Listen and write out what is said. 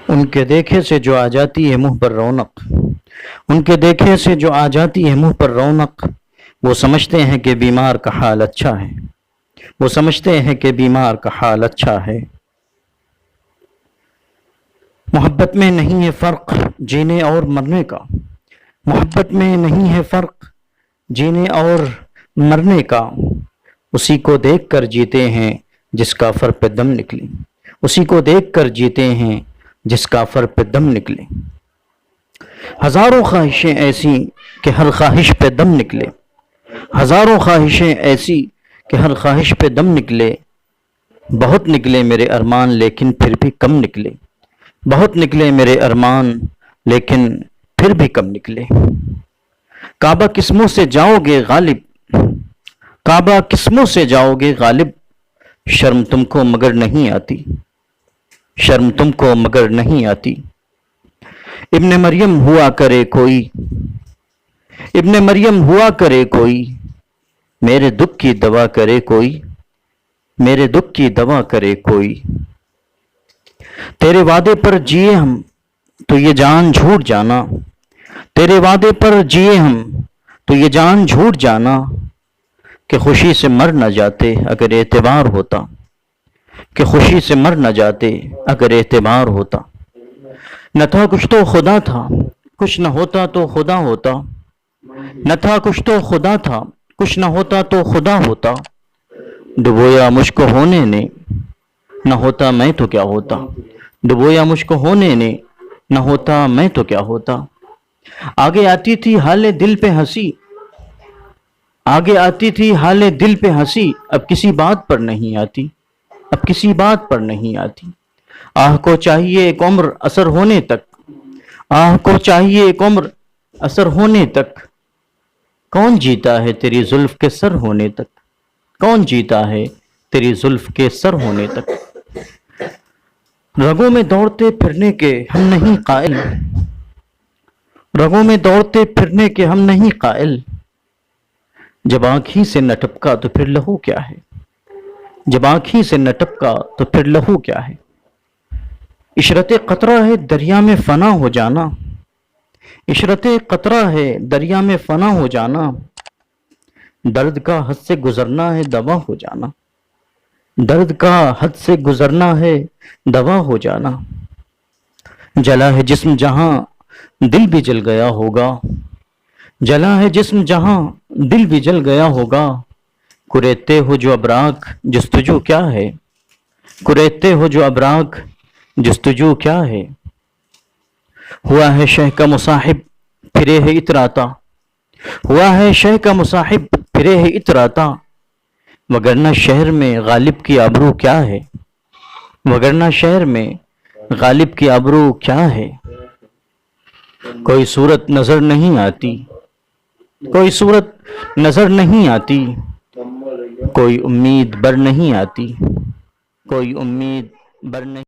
ان کے دیکھے سے جو آ جاتی ہے منہ پر رونق، ان کے دیکھے سے جو آ جاتی ہے منہ پر رونق، وہ سمجھتے ہیں کہ بیمار کا حال اچھا ہے، وہ سمجھتے ہیں کہ بیمار کا حال اچھا ہے۔ محبت میں نہیں ہے فرق جینے اور مرنے کا، محبت میں نہیں ہے فرق جینے اور مرنے کا، اسی کو دیکھ کر جیتے ہیں جس کا فر پہ دم نکلے، اسی کو دیکھ کر جیتے ہیں جس کا فر پہ دم نکلے۔ ہزاروں خواہشیں ایسی کہ ہر خواہش پہ دم نکلے، ہزاروں خواہشیں ایسی کہ ہر خواہش پہ دم نکلے، بہت نکلے میرے ارمان لیکن پھر بھی کم نکلے، بہت نکلے میرے ارمان لیکن پھر بھی کم نکلے۔ کعبہ قسموں سے جاؤ گے غالب، کعبہ قسموں سے جاؤ گے غالب، شرم تم کو مگر نہیں آتی، شرم تم کو مگر نہیں آتی۔ ابن مریم ہوا کرے کوئی، ابن مریم ہوا کرے کوئی، میرے دکھ کی دوا کرے کوئی، میرے دکھ کی دوا کرے کوئی۔ تیرے وعدے پر جیے ہم تو یہ جان جھوٹ جانا، تیرے وعدے پر جیے ہم تو یہ جان جھوٹ جانا، کہ خوشی سے مر نہ جاتے اگر اعتبار ہوتا، کہ خوشی سے مر نہ جاتے اگر اعتبار ہوتا۔ نہ تھا کچھ تو خدا تھا، کچھ نہ ہوتا تو خدا ہوتا، نہ تھا کچھ تو خدا تھا، کچھ نہ ہوتا تو خدا ہوتا۔ ڈبویا مجھ کو ہونے نے، نہ ہوتا میں تو کیا ہوتا، ڈبویا مجھ کو ہونے نے، نہ ہوتا میں تو کیا ہوتا۔ آگے آتی تھی حال دل پہ ہنسی، آگے آتی تھی حال دل پہ ہنسی، اب کسی بات پر نہیں آتی، اب کسی بات پر نہیں آتی۔ آہ کو چاہیے ایک عمر اثر ہونے تک، آہ کو چاہیے ایک عمر اثر ہونے تک، کون جیتا ہے تیری زلف کے سر ہونے تک، کون جیتا ہے تیری زلف کے سر ہونے تک۔ رگوں میں دوڑتے پھرنے کے ہم نہیں قائل، رگوں میں دوڑتے پھرنے کے ہم نہیں قائل، جب آنکھ ہی سے نہ ٹپکا تو پھر لہو کیا ہے، جب آنکھ ہی سے نہ ٹپکا تو پھر لہو کیا ہے۔ عشرت قطرہ ہے دریا میں فنا ہو جانا، عشرت قطرہ ہے دریا میں فنا ہو جانا، درد کا حد سے گزرنا ہے دوا ہو جانا، درد کا حد سے گزرنا ہے دوا ہو جانا۔ جلا ہے جسم جہاں دل بھی جل گیا ہوگا، جلا ہے جسم جہاں دل بھی جل گیا ہوگا، کریتے ہو جو ابراق جستجو کیا ہے، کریتے ہو جو ابراق جستجو کیا ہے۔ ہوا ہے شہ کا مصاحب پھرے ہے اتراتا، ہوا ہے شہ کا مصاحب پھرے ہے اتراتا، وگرنہ شہر میں غالب کی آبرو کیا ہے، وگرنہ شہر میں غالب کی آبرو کیا ہے۔ کوئی صورت نظر نہیں آتی، کوئی صورت نظر نہیں آتی، کوئی امید بر نہیں آتی، کوئی امید بر نہیں